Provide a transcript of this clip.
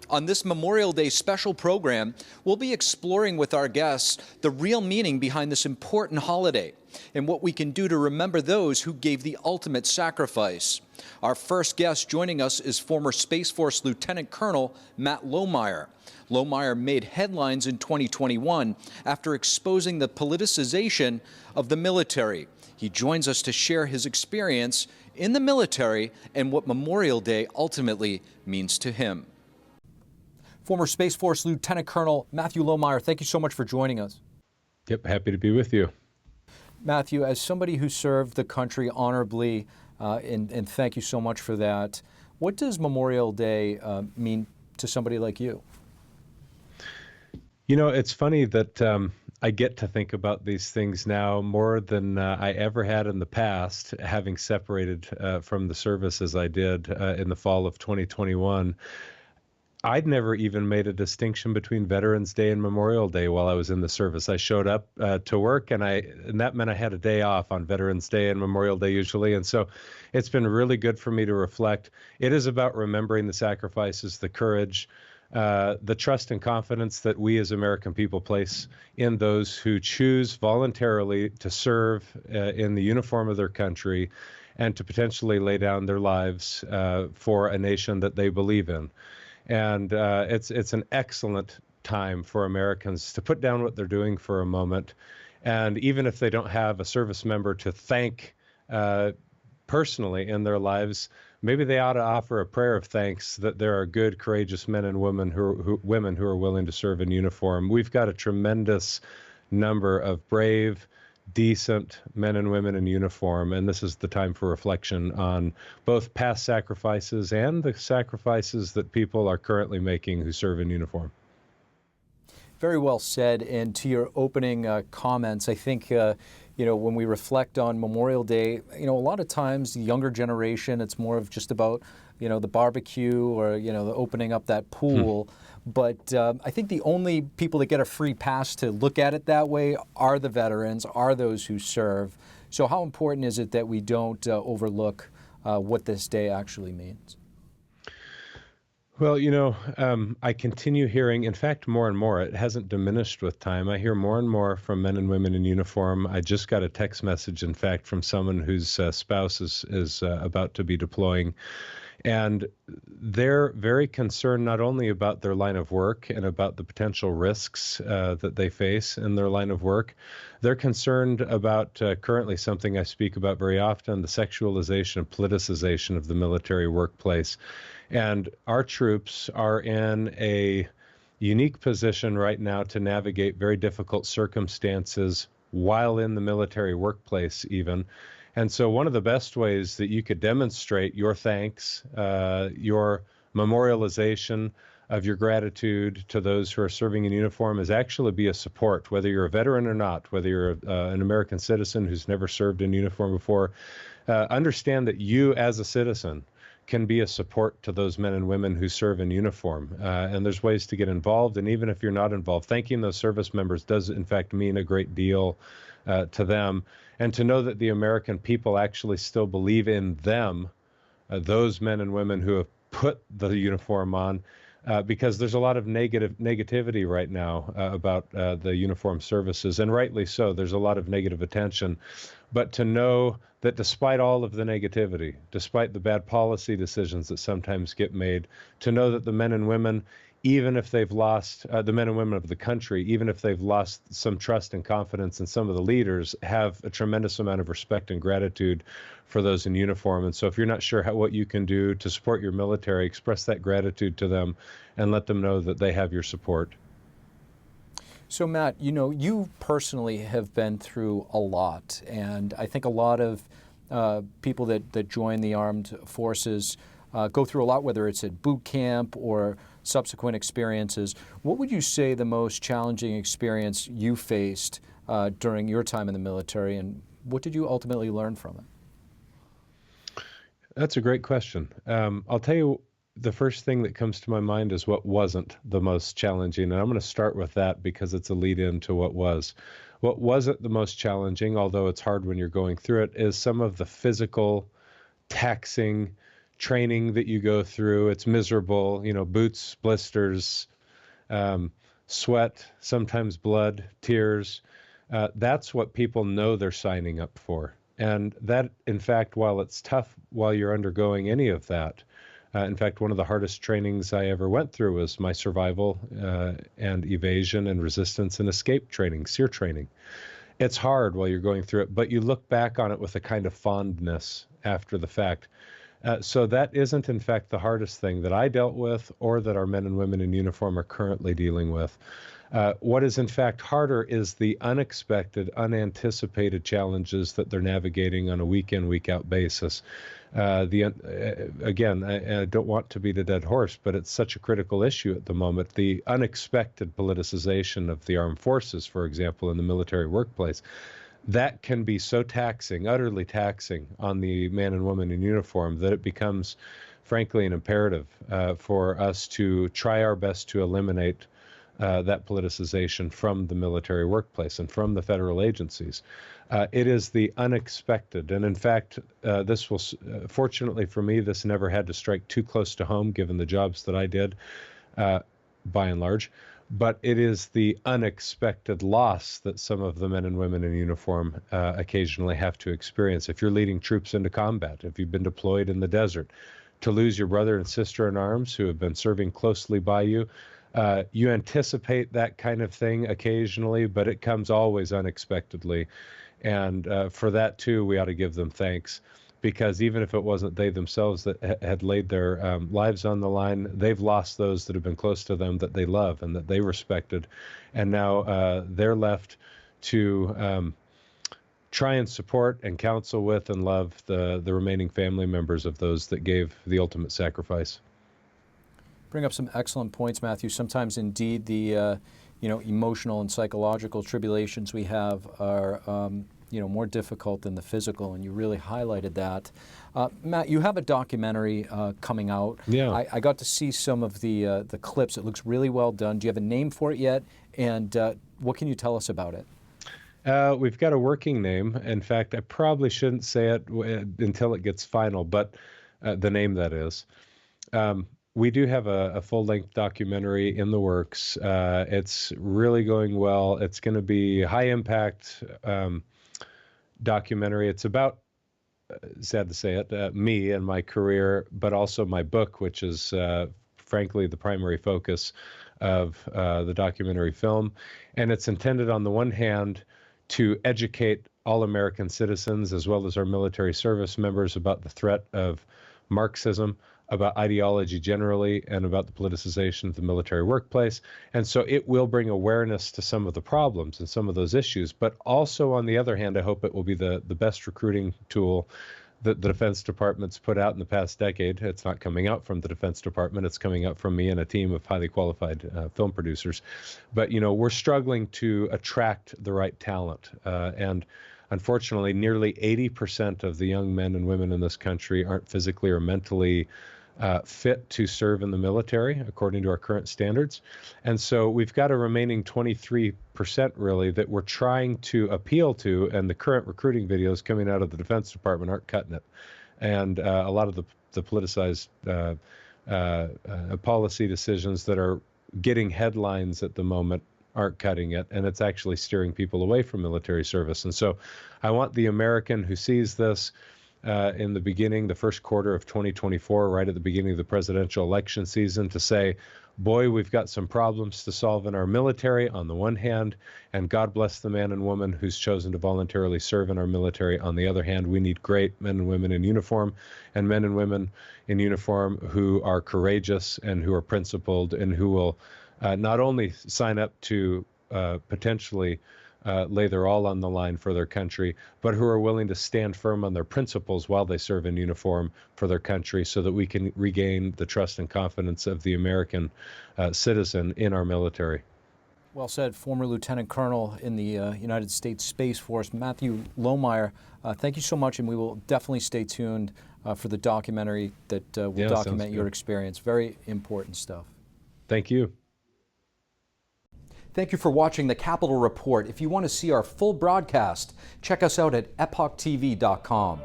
On this Memorial Day special program, we'll be exploring with our guests the real meaning behind this important holiday and what we can do to remember those who gave the ultimate sacrifice. Our first guest joining us is former Space Force Lieutenant Colonel Matt Lohmeier. Lohmeier made headlines in 2021 after exposing the politicization of the military. He joins us to share his experience in the military and what Memorial Day ultimately means to him. Former Space Force Lieutenant Colonel Matthew Lohmeier, thank you so much for joining us. Yep, happy to be with you. Matthew, as somebody who served the country honorably, and thank you so much for that, what does Memorial Day mean to somebody like you? You know, it's funny that I get to think about these things now more than I ever had in the past, having separated from the service as I did in the fall of 2021. I'd never even made a distinction between Veterans Day and Memorial Day while I was in the service. I showed up to work, and that meant I had a day off on Veterans Day and Memorial Day usually. And so it's been really good for me to reflect. It is about remembering the sacrifices, the courage, the trust and confidence that we as American people place in those who choose voluntarily to serve in the uniform of their country and to potentially lay down their lives for a nation that they believe in. And it's an excellent time for Americans to put down what they're doing for a moment. And even if they don't have a service member to thank personally in their lives, maybe they ought to offer a prayer of thanks that there are good, courageous men and women who are willing to serve in uniform. We've got a tremendous number of brave, decent men and women in uniform, and this is the time for reflection on both past sacrifices and the sacrifices that people are currently making who serve in uniform. Very well said. And to your opening comments, I think when we reflect on Memorial Day, a lot of times the younger generation, it's more of just about the barbecue or the opening up that pool. But I think the only people that get a free pass to look at it that way are the veterans, are those who serve. So how important is it that we don't overlook what this day actually means? Well, I continue hearing, in fact, more and more. It hasn't diminished with time. I hear more and more from men and women in uniform. I just got a text message, in fact, from someone whose spouse is about to be deploying. And they're very concerned not only about their line of work and about the potential risks that they face in their line of work, they're concerned about currently something I speak about very often, the sexualization and politicization of the military workplace. And our troops are in a unique position right now to navigate very difficult circumstances while in the military workplace even. And so one of the best ways that you could demonstrate your thanks, your memorialization of your gratitude to those who are serving in uniform is actually be a support, whether you're a veteran or not, whether you're an American citizen who's never served in uniform before. Understand that you as a citizen can be a support to those men and women who serve in uniform. And there's ways to get involved. And even if you're not involved, thanking those service members does in fact mean a great deal to them. And to know that the American people actually still believe in them, those men and women who have put the uniform on, because there's a lot of negativity right now about the uniformed services, and rightly so. There's a lot of negative attention. But to know that despite all of the negativity, despite the bad policy decisions that sometimes get made, to know that the men and women, even if they've lost, the men and women of the country, even if they've lost some trust and confidence in some of the leaders, have a tremendous amount of respect and gratitude for those in uniform. And so if you're not sure what you can do to support your military, express that gratitude to them and let them know that they have your support. So Matt, you personally have been through a lot, and I think a lot of people that join the armed forces go through a lot, whether it's at boot camp or subsequent experiences. What would you say the most challenging experience you faced during your time in the military, and what did you ultimately learn from it? That's a great question. I'll tell you, the first thing that comes to my mind is what wasn't the most challenging, and I'm going to start with that because it's a lead-in to what was. What wasn't the most challenging, although it's hard when you're going through it, is some of the physical, taxing, training that you go through. It's miserable, boots, blisters, sweat, sometimes blood, tears. That's what people know they're signing up for. And that, in fact, while it's tough while you're undergoing any of that, in fact, one of the hardest trainings I ever went through was my survival and evasion and resistance and escape training, SEER training. It's hard while you're going through it, but you look back on it with a kind of fondness after the fact. So that isn't, in fact, the hardest thing that I dealt with or that our men and women in uniform are currently dealing with. What is, in fact, harder is the unexpected, unanticipated challenges that they're navigating on a week-in, week-out basis. Again, I don't want to beat a dead horse, but it's such a critical issue at the moment. The unexpected politicization of the armed forces, for example, in the military workplace, that can be so taxing, utterly taxing on the man and woman in uniform that it becomes, frankly, an imperative for us to try our best to eliminate that politicization from the military workplace and from the federal agencies. It is the unexpected. And in fact, this will, fortunately for me, this never had to strike too close to home given the jobs that I did, by and large. But it is the unexpected loss that some of the men and women in uniform occasionally have to experience. If you're leading troops into combat, if you've been deployed in the desert, to lose your brother and sister in arms who have been serving closely by you, you anticipate that kind of thing occasionally, but it comes always unexpectedly. And for that, too, we ought to give them thanks, because even if it wasn't they themselves that had laid their lives on the line, they've lost those that have been close to them that they love and that they respected. And now they're left to try and support and counsel with and love the remaining family members of those that gave the ultimate sacrifice. Bring up some excellent points, Matthew. Sometimes, indeed, the emotional and psychological tribulations we have are more difficult than the physical, and you really highlighted that. Matt, you have a documentary coming out. Yeah. I got to see some of the clips. It looks really well done. Do you have a name for it yet? And what can you tell us about it? We've got a working name. In fact, I probably shouldn't say it until it gets final, but the name, that is. We do have a full-length documentary in the works. It's really going well. It's going to be a high-impact documentary. It's about, sad to say it, me and my career, but also my book, which is, frankly, the primary focus of the documentary film. And it's intended, on the one hand, to educate all American citizens, as well as our military service members, about the threat of Marxism, about ideology generally, and about the politicization of the military workplace. And so it will bring awareness to some of the problems and some of those issues. But also, on the other hand, I hope it will be the best recruiting tool that the Defense Department's put out in the past decade. It's not coming out from the Defense Department. It's coming out from me and a team of highly qualified film producers. But, we're struggling to attract the right talent. And unfortunately, nearly 80% of the young men and women in this country aren't physically or mentally fit to serve in the military, according to our current standards. And so we've got a remaining 23% really that we're trying to appeal to, and the current recruiting videos coming out of the Defense Department aren't cutting it. And a lot of the politicized policy decisions that are getting headlines at the moment aren't cutting it, and it's actually steering people away from military service. And so I want the American who sees this in the beginning, the first quarter of 2024, right at the beginning of the presidential election season, to say, boy, we've got some problems to solve in our military on the one hand, and God bless the man and woman who's chosen to voluntarily serve in our military on the other hand. We need great men and women in uniform, and men and women in uniform who are courageous and who are principled and who will not only sign up to potentially lay their all on the line for their country, but who are willing to stand firm on their principles while they serve in uniform for their country, so that we can regain the trust and confidence of the American citizen in our military. Well said. Former Lieutenant Colonel in the United States Space Force, Matthew Lohmeier, thank you so much, and we will definitely stay tuned for the documentary that will document your experience. Very important stuff. Thank you. Thank you for watching the Capitol Report. If you want to see our full broadcast, check us out at epochtv.com.